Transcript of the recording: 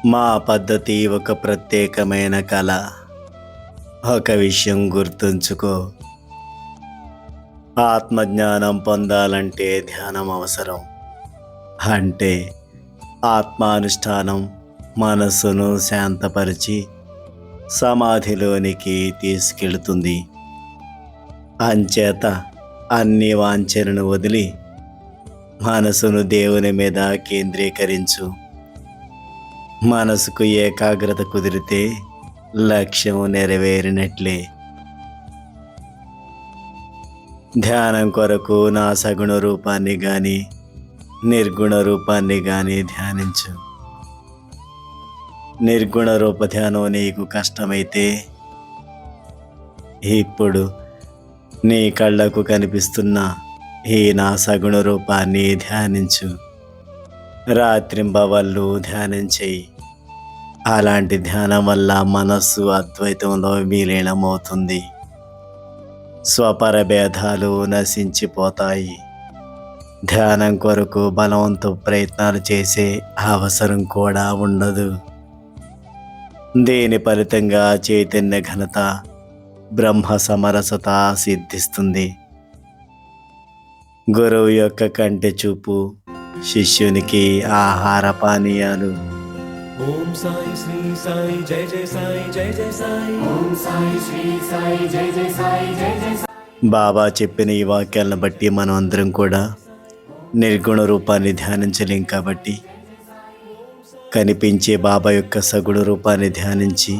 మా పద్ధతి ఒక ప్రత్యేకమైన కళ. ఒక విషయం గుర్తుంచుకో, ఆత్మజ్ఞానం పొందాలంటే ధ్యానం అవసరం. అంటే ఆత్మానుష్ఠానం మనస్సును శాంతపరిచి సమాధిలోనికి తీసుకెళుతుంది. అంచేత అన్ని వాంఛనను వదిలి మనసును దేవుని మీద కేంద్రీకరించు. మనసుకు ఏకాగ్రత కుదిరితే లక్ష్యం నెరవేరినట్లే. ధ్యానం కొరకు నా సగుణ రూపాన్ని కానీ నిర్గుణ రూపాన్ని కానీ ధ్యానించు. నిర్గుణ రూప ధ్యానం నీకు కష్టమైతే ఇప్పుడు నీ కళ్ళకు కనిపిస్తున్న ఈ నా సగుణ రూపాన్ని ధ్యానించు. రాత్రింబవళ్ళు ధ్యానం చెయ్యి. అలాంటి ధ్యానం వల్ల మనస్సు అద్వైతంలో విలీనమవుతుంది. స్వపర భేదాలు నశించిపోతాయి. ధ్యానం కొరకు బలవంత ప్రయత్నాలు చేసే అవసరం కూడా ఉండదు. దీని ఫలితంగా చైతన్య ఘనత, బ్రహ్మ సమరసత సిద్ధిస్తుంది. గురువు యొక్క కంటి చూపు, శిష్యునికి ఆహార పానీయాలు. ఓం సాయి శ్రీ సాయి జై జై సాయి జై జై సాయి ఓం సాయి శ్రీ సాయి జై జై సాయి జై జై సాయి. బాబా చెప్పిన ఈ వాక్యాలను బట్టి మనం అందరం కూడా నిర్గుణ రూపాన్ని ధ్యానించలేం. కాబట్టి కనిపించే బాబా యొక్క సగుణ రూపాన్ని ధ్యానించి